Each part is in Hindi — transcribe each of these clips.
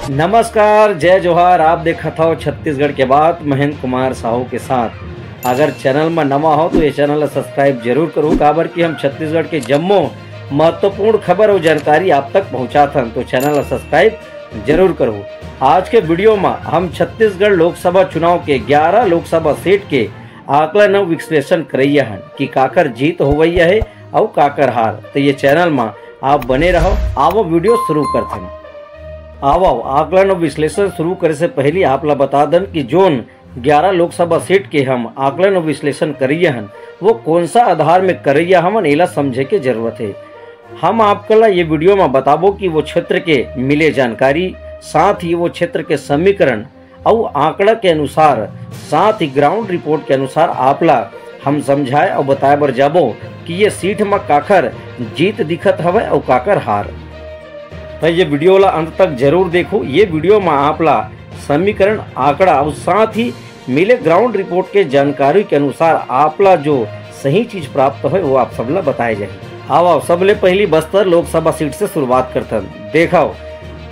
नमस्कार, जय जोहार। आप देखा था छत्तीसगढ़ के बात महेंद्र कुमार साहू के साथ। अगर चैनल में नवा हो तो ये चैनल सब्सक्राइब जरूर करो, काबर कि हम छत्तीसगढ़ के जम्मो महत्वपूर्ण खबर और जानकारी आप तक पहुंचाते हैं, तो चैनल सब्सक्राइब जरूर करो। आज के वीडियो में हम छत्तीसगढ़ लोकसभा चुनाव के 11 लोकसभा सीट के आकलन और विश्लेषण करिए हैं कि काकर जीत हो गई है और काकर हार। तो ये चैनल में आप बने रहो। आओ वीडियो शुरू करते हैं। आओ आकलन और विश्लेषण शुरू करे से पहले आप ला बता दें कि जोन 11 लोकसभा सीट के हम आकलन और विश्लेषण करिए हैं वो कौन सा आधार में करिए हमन एला समझे के जरूरत है। हम आपको ला ये वीडियो में बताबो कि वो क्षेत्र के मिले जानकारी, साथ ही वो क्षेत्र के समीकरण और आंकड़ा के अनुसार, साथ ही ग्राउंड रिपोर्ट के अनुसार आप ला हम समझाए और बताए बर जाबो कि ये सीट में काकर जीत दिखत हवे और काकर हार। तो ये वीडियो ला अंत तक जरूर देखो। ये वीडियो में आप ला समीकरण, आंकड़ा और साथ ही मिले ग्राउंड रिपोर्ट के जानकारी के अनुसार आप ला जो सही चीज प्राप्त हो वो आप सब ला बताए जाए। आओ सबले पहली बस्तर लोकसभा सीट से शुरुआत करते हैं। देखो,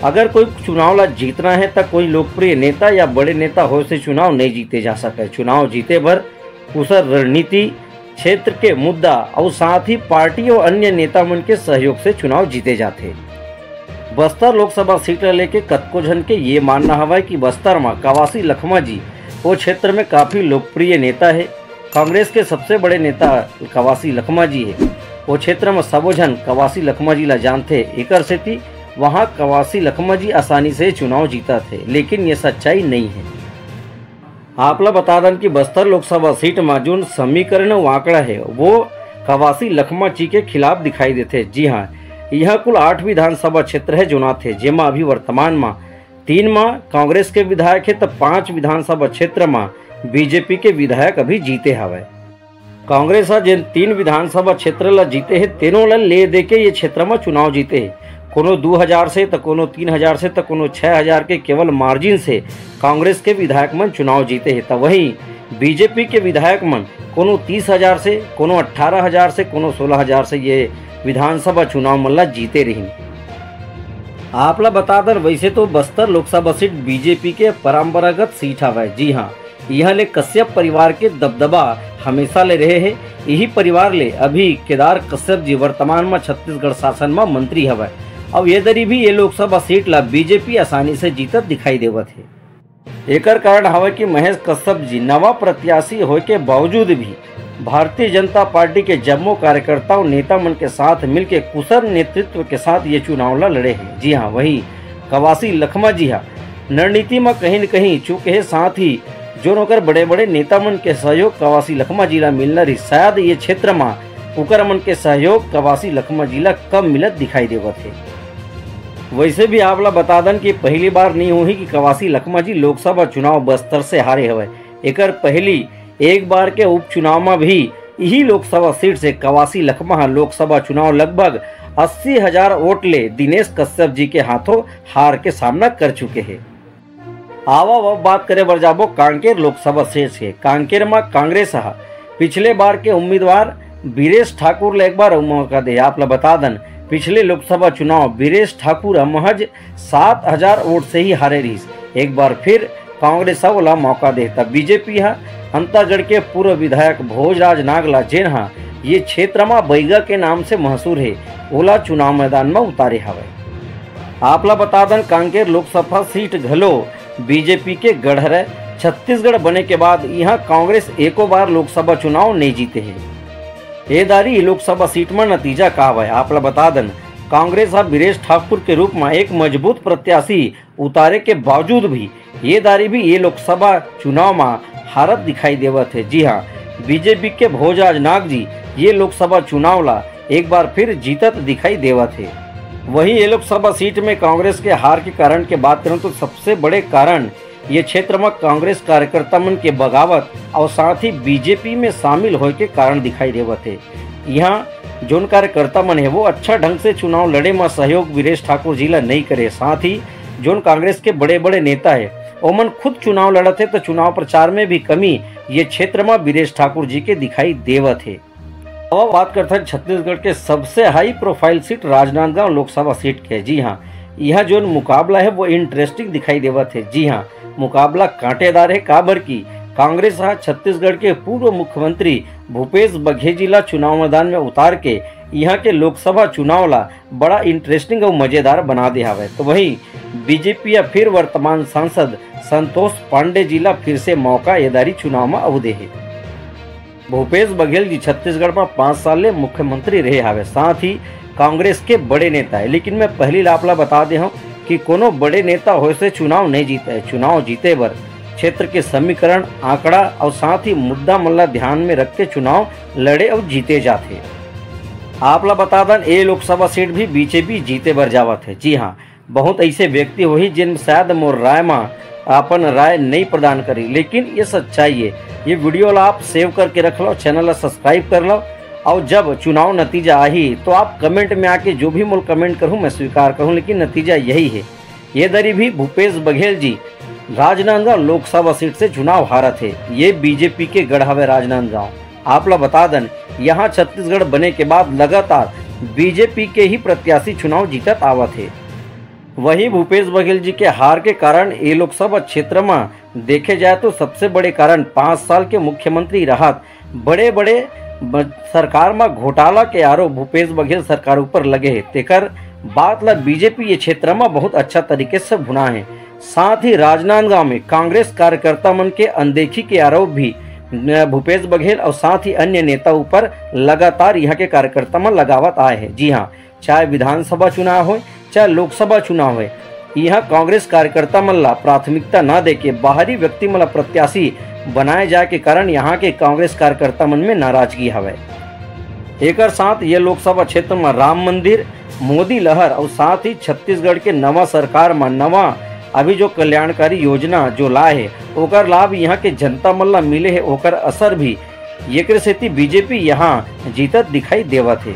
अगर कोई चुनाव ला जीतना है तो कोई लोकप्रिय नेता या बड़े नेता हो से चुनाव नहीं जीते जा सके। चुनाव जीते भर कुशल रणनीति, क्षेत्र के मुद्दा और साथ ही पार्टी और अन्य नेता मन के सहयोग से चुनाव जीते जाते। बस्तर लोकसभा सीट लेके कतको जन के ये मानना हवा कि बस्तर में कवासी लखमा जी वो क्षेत्र में काफी लोकप्रिय नेता है। कांग्रेस के सबसे बड़े नेता कवासी लखमा जी है। वो क्षेत्र में सबो जन कवासी लखमा जी ला जानते। एकर सेती वहाँ कवासी लखमा जी आसानी से चुनाव जीता थे, लेकिन ये सच्चाई नहीं है। आप ला बता दें कि बस्तर लोकसभा सीट में जो समीकरण आंकड़ा है वो कवासी लखमा जी के खिलाफ दिखाई देते। जी हाँ, यह कुल 8 विधानसभा क्षेत्र है जो थे, जेमा अभी वर्तमान में 3 में कांग्रेस के विधायक है तो 5 विधानसभा क्षेत्र में बीजेपी के विधायक अभी जीते हवे। कांग्रेस जिन 3 विधानसभा क्षेत्र ला जीते है, तीनों ला ले दे के ये क्षेत्र में चुनाव जीते है। कोनो 2000 से तो कोनो 3000 से तो कोनो 6000 के केवल मार्जिन से कांग्रेस के विधायक मन चुनाव जीते है। तो वहीं बीजेपी के विधायक मन कोनो 30,000 से, कोनो 18,000 से, कोनो 16,000 से ये विधानसभा चुनाव मल्ला जीते रही। आप ला बता दर वैसे तो बस्तर लोकसभा सीट बीजेपी के परंपरागत सीट हवे। जी हाँ, यह ले कश्यप परिवार के दबदबा हमेशा ले रहे हैं। यही परिवार ले अभी केदार कश्यप जी वर्तमान में छत्तीसगढ़ शासन में मंत्री हवे। अब ये दरी भी ये लोकसभा सीट ला बीजेपी आसानी से जीतत दिखाई देवत है। एकर कारण हवे कि महेश कश्यप जी नवा प्रत्याशी होए के बावजूद भी भारतीय जनता पार्टी के जम्मो कार्यकर्ताओं नेता मन के साथ मिलकर कुशल नेतृत्व के साथ ये चुनाव ला लड़े हैं। जी हाँ, वही कवासी लखमा जी हाँ रणनीति में कहीं न कहीं चूके है, साथ ही जो नौकर बड़े बड़े नेता मन के सहयोग कवासी लखमा जी ला मिलना रही, शायद ये क्षेत्र में उकर मन के सहयोग कवासी लखमा जी ला कम मिलत दिखाई देवत है। वैसे भी आप ला बता दें कि पहली बार नहीं हुई कि कवासी लखमा जी लोकसभा चुनाव बस्तर से हारे हवे। एकर पहली एक बार के उपचुनाव में भी यही लोकसभा सीट से कवासी लखमा लोकसभा चुनाव लगभग 80,000 वोट ले दिनेश कश्यप जी के हाथों हार के सामना कर चुके हैं। आवा अब बात करें बर जाबो कांकेर लोकसभा सीट से। कांकेर में कांग्रेस पिछले बार के उम्मीदवार बीरेश ठाकुर ले एक बार मौका दे। आप ला बता दें पिछले लोकसभा चुनाव बीरेश ठाकुर महज 7,000 वोट से ही हारे रही। एक बार फिर कांग्रेस वाला मौका देता। बीजेपी अंतागढ़ के पूर्व विधायक भोजराज नागला जेन ये क्षेत्र में बैगा के नाम से मशहूर है, ओला चुनाव मैदान में उतारे हवे। आप ला बता दें कांकेर लोकसभा सीट घलो बीजेपी के गढ़ है। छत्तीसगढ़ बने के बाद यहाँ कांग्रेस एको बार लोकसभा चुनाव नहीं जीते हैं। ये दारी लोकसभा सीट में नतीजा का है। आप ला बता दें कांग्रेस बीरेश ठाकुर के रूप में एक मजबूत प्रत्याशी उतारे के बावजूद भी ये दारी भी ये लोकसभा चुनाव में हारत दिखाई देवत है। जी हाँ, बीजेपी के भोजराज नाग जी ये लोकसभा चुनाव ला एक बार फिर जीतत दिखाई देवत है। वहीं ये लोकसभा सीट में कांग्रेस के हार के कारण की बात करूं तो सबसे बड़े कारण ये क्षेत्र में कांग्रेस कार्यकर्ता मन के बगावत और साथ ही बीजेपी में शामिल होने के कारण दिखाई देवत है। यहाँ जोन कार्यकर्ता मन है वो अच्छा ढंग से चुनाव लड़े में सहयोग बीरेश ठाकुर जी ला नहीं करे। साथ ही जोन कांग्रेस के बड़े बड़े नेता है ओमन खुद चुनाव लड़त है तो चुनाव प्रचार में भी कमी ये क्षेत्र में बीरेश ठाकुर जी के दिखाई देवत है। अब बात करते हैं छत्तीसगढ़ के सबसे high profile seat Rajnandgaon Lok Sabha seat के। जी हाँ, यह जो मुकाबला है वो इंटरेस्टिंग दिखाई देवत है। जी हाँ, मुकाबला कांटेदार है। काबर की कांग्रेस छत्तीसगढ़ के पूर्व मुख्यमंत्री भूपेश बघेल जी ला चुनाव मैदान में उतार के यहाँ के लोकसभा चुनाव ला बड़ा इंटरेस्टिंग और मजेदार बना दे हवे। तो वहीं बीजेपी या फिर वर्तमान सांसद संतोष पांडे जी ला फिर से मौका एदारी चुनाव में अवधे है। भूपेश बघेल जी छत्तीसगढ़ में 5 साल ले मुख्यमंत्री रहे हवे, साथ ही कांग्रेस के बड़े नेता है। लेकिन मैं पहली लापला बता दे हूँ कि कोनो बड़े नेता हो से चुनाव नहीं जीते है। चुनाव जीते बर क्षेत्र के समीकरण, आंकड़ा और साथ ही मुद्दा मल्ला ध्यान में रख के चुनाव लड़े और जीते जाते। आप ला बता दें ये लोकसभा सीट भी बीजेपी जीते बर जावत है। जी हाँ, बहुत ऐसे व्यक्ति हो ही जिन शायद मोर राय में अपन राय नहीं प्रदान करी, लेकिन ये सच्चाई है। ये वीडियो ला आप सेव करके रख लो, चैनल ला सब्सक्राइब कर लो, और जब चुनाव नतीजा आई तो आप कमेंट में आके जो भी मुल कमेंट करूँ मैं स्वीकार करूँ, लेकिन नतीजा यही है। ये दरी भी भूपेश बघेल जी राजनांदगांव लोकसभा सीट से चुनाव हारत है। ये बीजेपी के गढ़ हवे राजनांदगांव। आप ला बता दें यहाँ छत्तीसगढ़ बने के बाद लगातार बीजेपी के ही प्रत्याशी चुनाव जीतत आवत है। वही भूपेश बघेल जी के हार के कारण ये लोकसभा क्षेत्र में देखे जाए तो सबसे बड़े कारण 5 साल के मुख्यमंत्री राहत बड़े बड़े सरकार में घोटाला के आरोप भूपेश बघेल सरकार ऊपर लगे है। तेकर बात ला बीजेपी ये क्षेत्र में बहुत अच्छा तरीके से भुना है। साथ ही राजनांदगांव में कांग्रेस कार्यकर्ता मन के अनदेखी के आरोप भी भूपेश बघेल और साथ ही अन्य नेता ऊपर लगातार यहाँ के कार्यकर्ता में लगावत आए हैं। जी हाँ, चाहे विधानसभा चुनाव हो चाहे लोकसभा चुनाव हो, यहाँ कांग्रेस कार्यकर्ता मन ला प्राथमिकता न देके बाहरी व्यक्ति मन प्रत्याशी बनाए जाए के कारण यहाँ के कांग्रेस कार्यकर्ता मन में नाराजगी हवे। एक साथ ये लोकसभा क्षेत्र में राम मंदिर, मोदी लहर और साथ ही छत्तीसगढ़ के नवा सरकार में नवा अभी जो कल्याणकारी योजना जो लाए है ओकर लाभ यहाँ के जनता मन ला मिले है, ओकर असर भी एक सेती बीजेपी यहाँ जीतत दिखाई देवत है।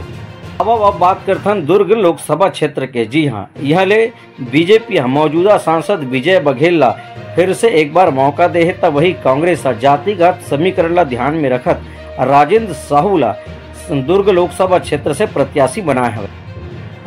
अब बात करथन दुर्ग लोकसभा क्षेत्र के। जी हाँ, यह ले बीजेपी मौजूदा सांसद विजय बघेल ला फिर से एक बार मौका दे है। तब वही कांग्रेस जातिगत समीकरण ला ध्यान में रखत राजेंद्र साहू ला दुर्ग लोकसभा क्षेत्र से प्रत्याशी बनाए है।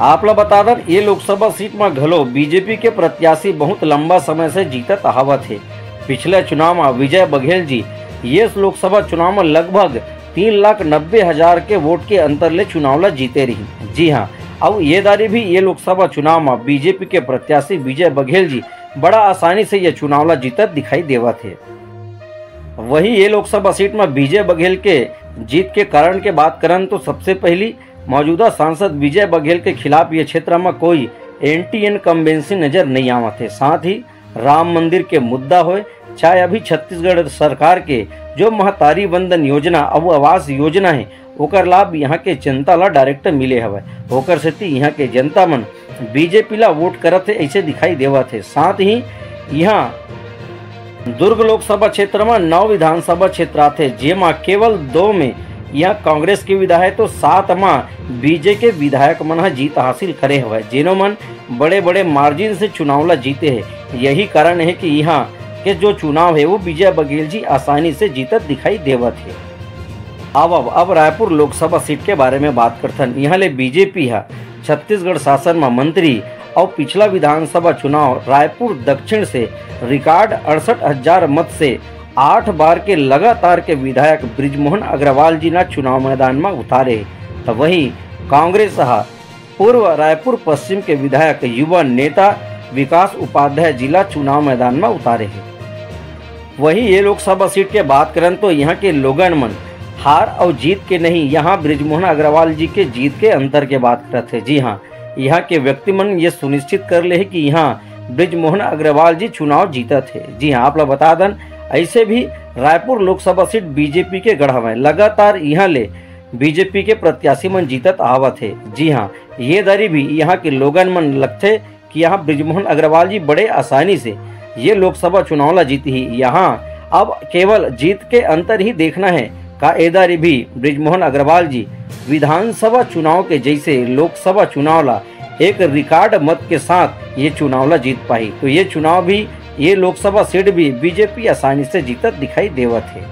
आप ला बता दें ये लोकसभा सीट में घलो बीजेपी के प्रत्याशी बहुत लंबा समय से जीतत आवत है। पिछले चुनाव में विजय बघेल जी ये लोकसभा चुनाव में लगभग 3,90,000 के वोट के अंतर ले चुनाव ला जीते रही। जी हाँ, अब ये दारी भी ये लोकसभा चुनाव में बीजेपी के प्रत्याशी विजय बघेल जी बड़ा आसानी से ये चुनाव ला जीतत दिखाई देवा थे। वही ये लोकसभा सीट में विजय बघेल के जीत के कारण के बात करन तो सबसे पहली मौजूदा सांसद विजय बघेल के खिलाफ ये क्षेत्र में कोई एंटी इनकम्बेंसी नजर नहीं आवत है। साथ ही राम मंदिर के मुद्दा हो चाहे अभी छत्तीसगढ़ सरकार के जो महतारी वंदन योजना अब आवास योजना है ओकर लाभ यहाँ के जनता ला डायरेक्ट मिले हवे। ओकर सेती यहाँ के जनता मन बीजेपी ला वोट करत है ऐसे दिखाई देवत है। साथ ही यहाँ दुर्ग लोकसभा क्षेत्र में 9 विधानसभा क्षेत्र आते जेमा केवल 2 में यहाँ कांग्रेस के विधायक तो 7 में बीजे के विधायक मन जीत हासिल करे हुए, जिन्हों मन बड़े बड़े मार्जिन से चुनाव ला जीते हैं। यही कारण है कि यहाँ के जो चुनाव है वो विजय बघेल जी आसानी से जीतत दिखाई देवत है। अब रायपुर लोकसभा सीट के बारे में बात करथन। यहाँ ले बीजेपी है छत्तीसगढ़ शासन में मंत्री और पिछला विधानसभा चुनाव रायपुर दक्षिण से रिकॉर्ड 68,000 मत से 8 बार के लगातार के विधायक बृजमोहन अग्रवाल जी ना चुनाव मैदान में उतारे। तो वही कांग्रेस पूर्व रायपुर पश्चिम के विधायक युवा नेता विकास उपाध्याय जिला चुनाव मैदान में उतारे हैं। वही ये लोकसभा सीट के बात करें तो यहाँ के लोगन मन हार और जीत के नहीं, यहाँ बृजमोहन अग्रवाल जी के जीत के अंतर के बात करते हैं। जी हाँ, यहाँ के व्यक्ति मन ये सुनिश्चित कर ले है कि यहाँ बृजमोहन अग्रवाल जी चुनाव जीतत है। जी हाँ, आप लोग बता दें ऐसे भी रायपुर लोकसभा सीट बीजेपी के गढ़ में लगातार यहाँ ले बीजेपी के प्रत्याशी मन जीतत आवत है। जी हाँ, ये दरी भी यहाँ के लोगन मन लगते कि यहाँ बृजमोहन अग्रवाल जी बड़े आसानी से ये लोकसभा चुनाव ला जीती ही। यहाँ अब केवल जीत के अंतर ही देखना है का एदारी भी बृजमोहन अग्रवाल जी विधानसभा चुनाव के जैसे लोकसभा चुनाव ला एक रिकॉर्ड मत के साथ ये चुनाव ला जीत पाई। तो ये चुनाव भी ये लोकसभा सीट भी बीजेपी आसानी से जीतत दिखाई देवत है।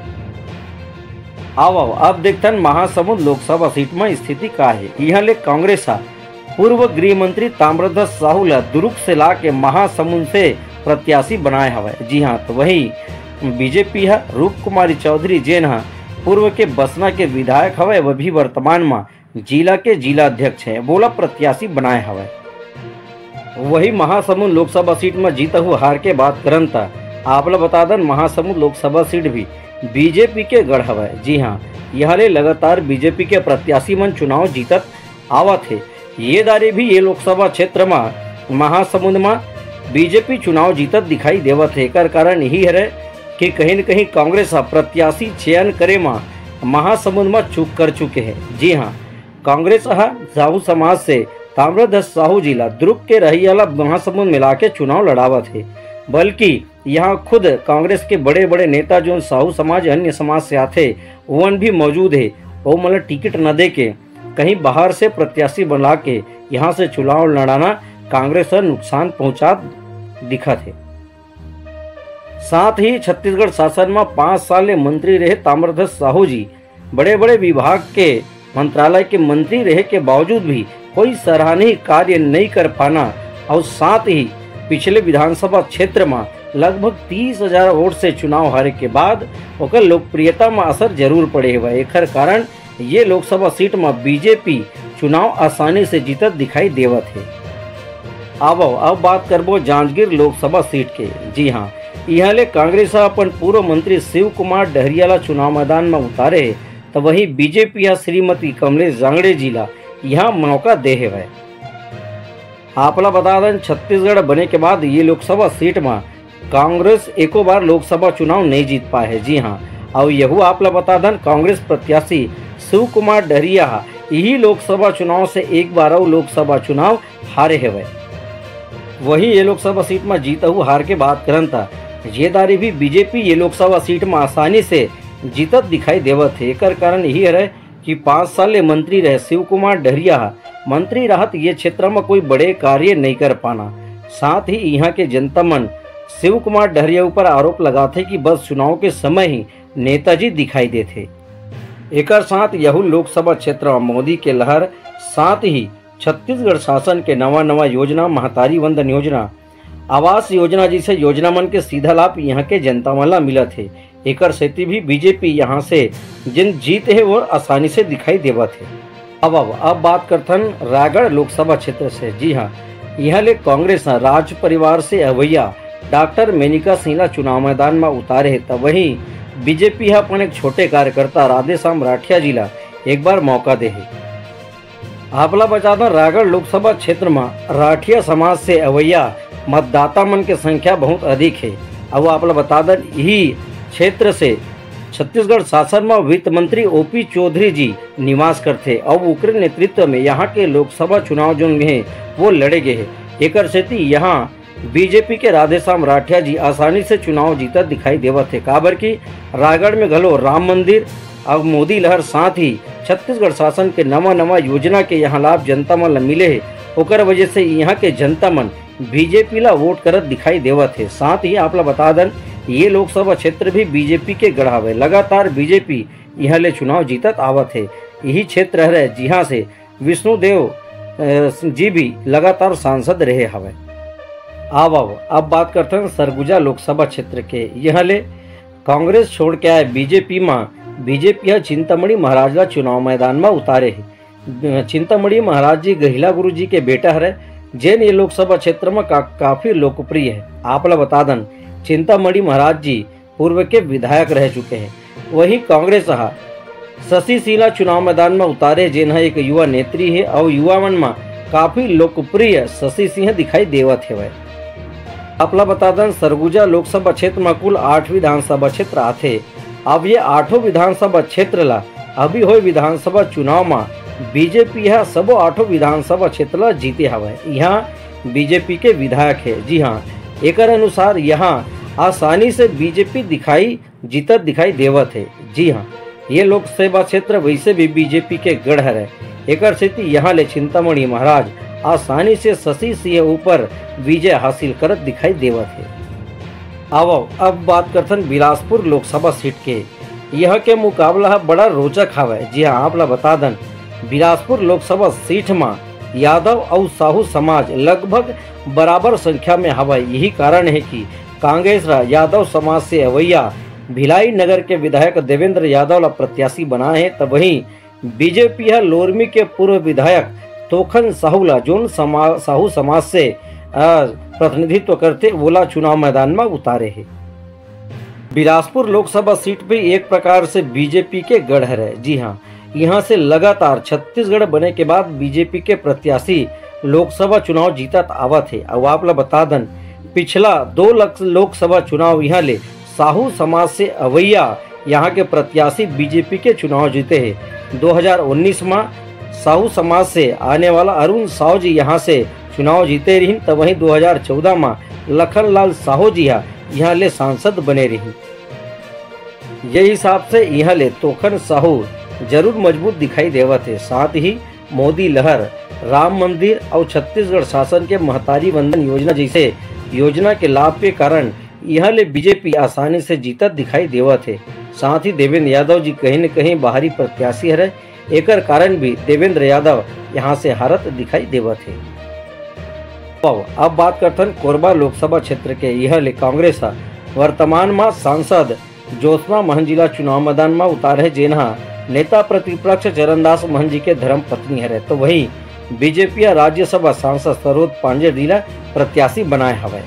अब देखते महासमुंद लोकसभा सीट में स्थिति का है। यहाँ ले कांग्रेस पूर्व गृह मंत्री ताम्रध्वज साहू ला दुर्ग से ला के महासमुंद से प्रत्याशी बनाए हवे। जी हाँ, तो वही बीजेपी है रूप कुमारी चौधरी जेन हा पूर्व के बसना के विधायक हवे, वह भी वर्तमान में जिला के जिला अध्यक्ष है, बोला प्रत्याशी बनाए हवे। वही महासमुंद लोकसभा सीट में जीता हुआ हार के बात करन था आपला बता दें महासमुंद लोकसभा सीट भी बीजेपी के गढ़ हवे। जी हाँ, यहाँ ले लगातार बीजेपी के प्रत्याशी मन चुनाव जीतत आवत है। ये दारी भी ये लोकसभा क्षेत्र में महासमुंद में बीजेपी चुनाव जीतत दिखाई देवत है। एकर कारण यही है कि कहीं न कहीं कांग्रेस प्रत्याशी चयन करे में महासमुंद में चूक कर चुके हैं। जी हाँ, कांग्रेस साहू समाज से ताम्रध्वज साहू जिला दुर्ग के रहियाला महासमुंद मिला के चुनाव लड़ावत है, बल्कि यहाँ खुद कांग्रेस के बड़े बड़े नेता जो साहू समाज अन्य समाज से आते वन भी मौजूद है। वो मतलब टिकट न दे के कहीं बाहर से प्रत्याशी बना के यहाँ से चुनाव लड़ाना कांग्रेस को नुकसान पहुँचा दिखत है। साथ ही छत्तीसगढ़ शासन में 5 साल मंत्री रहे ताम्रध्वज साहू जी बड़े बड़े विभाग के मंत्रालय के मंत्री रहे के बावजूद भी कोई सराहनीय कार्य नहीं कर पाना और साथ ही पिछले विधानसभा क्षेत्र में लगभग 30,000 वोट से चुनाव हारे के बाद ओकर लोकप्रियता में असर जरूर पड़े हुआ। एकर कारण ये लोकसभा सीट में बीजेपी चुनाव आसानी से जीतत दिखाई देवत है। अब बात करबो जांजगीर लोकसभा सीट के। जी हाँ, यहाँ ले कांग्रेस अपन पूर्व मंत्री शिव कुमार डहरियाला चुनाव मैदान में उतारे है, तो वही बीजेपी श्रीमती कमलेश जांगड़े जिला यहाँ मौका दे है। आपला बता दें छत्तीसगढ़ बने के बाद ये लोकसभा सीट में कांग्रेस एको बार लोकसभा चुनाव नहीं जीत पाए है। जी हाँ, और यहू आपला बता दें कांग्रेस प्रत्याशी शिव कुमार डहरिया यही लोकसभा चुनाव से एक बार और लोकसभा चुनाव हारे है। वही ये लोकसभा सीट में जीता हुआ हार के बात करन था ये दारी भी बीजेपी ये लोकसभा सीट में आसानी से जीतत दिखाई देवत है। एकर कारण यही है कि 5 साल मंत्री रहे शिव कुमार डहरिया मंत्री रहत ये क्षेत्र में कोई बड़े कार्य नहीं कर पाना। साथ ही यहाँ के जनता मन शिव कुमार डहरिया ऊपर आरोप लगाते कि बस चुनाव के समय ही नेताजी दिखाई देते। एकर साथ यहू लोकसभा क्षेत्र में मोदी के लहर, साथ ही छत्तीसगढ़ शासन के नवा योजना महतारी वंदन योजना, आवास योजना जैसे योजना मन के सीधा लाभ यहाँ के जनता वाला मिलत है। एकर सेती भी बीजेपी यहाँ से जिन जीत है वो आसानी से दिखाई देवत है। अब बात करथन रायगढ़ लोकसभा क्षेत्र से। जी हाँ, यहाँ ले कांग्रेस राज परिवार से अवैया डॉक्टर मेनिका सिंह चुनाव मैदान में उतारे है, तब वही बीजेपी अपन एक छोटे कार्यकर्ता राधेश्याम राठिया जिला एक बार मौका दे है। आपला बता दें रायगढ़ लोकसभा क्षेत्र में राठिया समाज से अवैया मतदाता मन के संख्या बहुत अधिक है। अब आपला बता दें यही क्षेत्र से छत्तीसगढ़ शासन में वित्त मंत्री ओपी चौधरी जी निवास करते और उनके नेतृत्व में यहाँ के लोकसभा चुनाव जो है वो लड़े गए हैं। एकर सेती यहाँ बीजेपी के राधेश्याम राठिया जी आसानी से चुनाव जीतत दिखाई देवत है। काबर की रायगढ़ में घलो राम मंदिर और मोदी लहर, साथ ही छत्तीसगढ़ शासन के नवा योजना के यहाँ लाभ जनता मन मिले है। ओकर वजह से यहाँ के जनता मन बीजेपी ला वोट करत दिखाई देवत है। साथ ही आपला बता दें ये लोकसभा क्षेत्र भी बीजेपी के गढ़ावे, लगातार बीजेपी यहाँ ले चुनाव जीतत आवत है। यही क्षेत्र है जहाँ से विष्णुदेव जी भी लगातार सांसद रहे हवे। अब बात करते हैं सरगुजा लोकसभा क्षेत्र के। यहाँ ले कांग्रेस छोड़ के आए बीजेपी चिंतामणि महाराज ला चुनाव मैदान में उतारे है। चिंतामणि महाराज जी गहिला गुरु जी के बेटा है, जैन ये लोकसभा क्षेत्र में काफी लोकप्रिय है। आपला बता दें चिंतामणि महाराज जी पूर्व के विधायक रह चुके हैं। वही कांग्रेस शशि सिंह चुनाव मैदान में उतारे, जिन एक युवा नेत्री है और युवा मन में काफी लोकप्रिय शशि सिंह दिखाई देवत है। आपला बता दें सरगुजा लोकसभा क्षेत्र में कुल 8 विधानसभा क्षेत्र आते। अब ये 8 विधानसभा क्षेत्र ला अभी हुए विधानसभा चुनाव में बीजेपी यहाँ सबो 8 विधानसभा क्षेत्र ला जीते हवे। यहाँ बीजेपी के विधायक है। जी हाँ, एकर अनुसार यहाँ आसानी से बीजेपी जीतत दिखाई देवत है। जी हाँ, ये लोकसभा क्षेत्र वैसे भी बीजेपी के गढ़ है। एकर स्थिति यहाँ ले चिंतामणि महाराज आसानी से शशि सिंह ऊपर विजय हासिल करत दिखाई देवत है। अब बात करथन बिलासपुर लोकसभा सीट के। यह के मुकाबला बड़ा रोचक हवे। जी हाँ, आपला बता दें बिलासपुर लोकसभा सीट में यादव और साहू समाज लगभग बराबर संख्या में हवा। यही कारण है कि कांग्रेस यादव समाज से अवैया भिलाई नगर के विधायक देवेंद्र यादव ला प्रत्याशी बनाए हैं। तब वहीं बीजेपी लोरमी के पूर्व विधायक तोखन साहू ला जोन साहू समाज से प्रतिनिधित्व करते वोला चुनाव मैदान में उतारे हैं। बिलासपुर लोकसभा सीट पे एक प्रकार से बीजेपी के गढ़ है। जी हाँ, यहाँ से लगातार छत्तीसगढ़ बने के बाद बीजेपी के प्रत्याशी लोकसभा चुनाव जीतत आवत है। अब आप ला बता दन पिछला 2 लोकसभा चुनाव यहाँ ले साहू समाज से अवैया यहाँ के प्रत्याशी बीजेपी के चुनाव जीते हैं। 2019 में साहू समाज से आने वाला अरुण साहू जी यहाँ से चुनाव जीते रही। तब वहीं 2014 में लखनलाल साहू जी यहाँ ले सांसद बने रही। यही हिसाब से यहाँ ले तोखन साहू जरूर मजबूत दिखाई देवत है। साथ ही मोदी लहर, राम मंदिर और छत्तीसगढ़ शासन के महतारी वंदन योजना जैसे योजना के लाभ के कारण यहाँ ले बीजेपी आसानी से जीतत दिखाई देवत है। साथ ही देवेंद्र यादव जी कहीं न कहीं बाहरी प्रत्याशी है, एकर कारण भी देवेंद्र यादव यहाँ से हारत दिखाई देवत है। अब बात करथन कोरबा लोकसभा क्षेत्र के यहाँ ले कांग्रेस वर्तमान में सांसद ज्योत्सना महंत जिला चुनाव मैदान में उतारे है, जेनहा नेता प्रतिपक्ष चरणदास महंत जी के धर्म पत्नी है। तो वहीं बीजेपी राज्यसभा सांसद सरोज पांडे जिला प्रत्याशी बनाए हवे।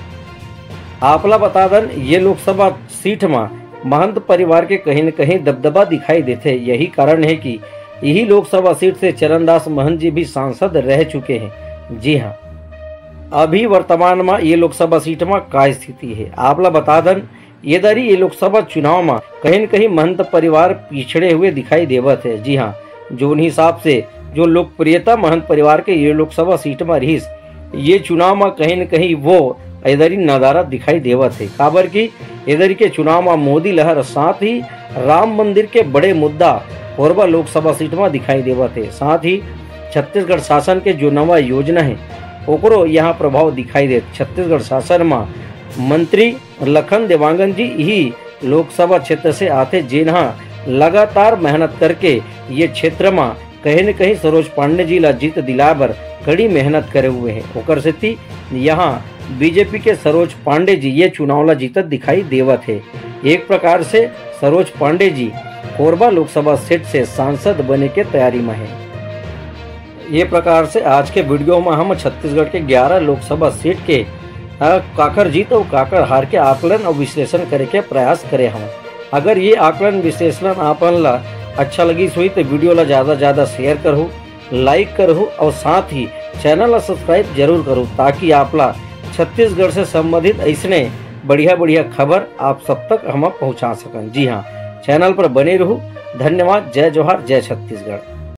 आपला बता दन ये लोकसभा सीट में महंत परिवार के कहीं न कहीं दबदबा दिखाई देते। यही कारण है कि यही लोकसभा सीट से चरणदास महंत जी भी सांसद रह चुके हैं। जी हाँ, अभी वर्तमान में ये लोकसभा सीट में क्या स्थिति है आपला बता दन। ये दरी ये लोकसभा चुनाव में कहीं न कहीं महंत परिवार पिछड़े हुए दिखाई देवत है। जी हाँ, जो हिसाब से जो लोकप्रियता महंत परिवार के ये लोकसभा सीट में रही, ये चुनाव में कहीं न कहीं वो इधर ही नदारत दिखाई देवत है। काबर की इधर के चुनाव में मोदी लहर, साथ ही राम मंदिर के बड़े मुद्दा कोरबा लोकसभा सीट में दिखाई देवत है। साथ ही छत्तीसगढ़ शासन के जो नवा योजना है ओकरो यहाँ प्रभाव दिखाई दे। छत्तीसगढ़ शासन में मंत्री लखन देवांगन जी ही लोकसभा क्षेत्र से आते, जिन्हा लगातार मेहनत करके ये क्षेत्र में कहीं न कहीं सरोज पांडे जी ला जीत दिलाबर कड़ी मेहनत करे हुए हैं। ओकर से यहाँ बीजेपी के सरोज पांडे जी ये चुनाव ला जीतत दिखाई देवत है। एक प्रकार से सरोज पांडे जी कोरबा लोकसभा सीट से सांसद बने के तैयारी में है। ये प्रकार से आज के वीडियो में हम छत्तीसगढ़ के 11 लोकसभा सीट के काकर जीत और काकर हार के आकलन और विश्लेषण करे के प्रयास करे हम। अगर ये आकलन विश्लेषण आपन ला अच्छा लगी हुई तो वीडियो ला ज़्यादा शेयर करो, लाइक करो और साथ ही चैनल ला सब्सक्राइब जरूर करो, ताकि आपला छत्तीसगढ़ से संबंधित ऐसने बढ़िया खबर आप सब तक हम पहुंचा सकन। जी हाँ, चैनल पर बने रहो। धन्यवाद। जय जोहार, जय छत्तीसगढ़।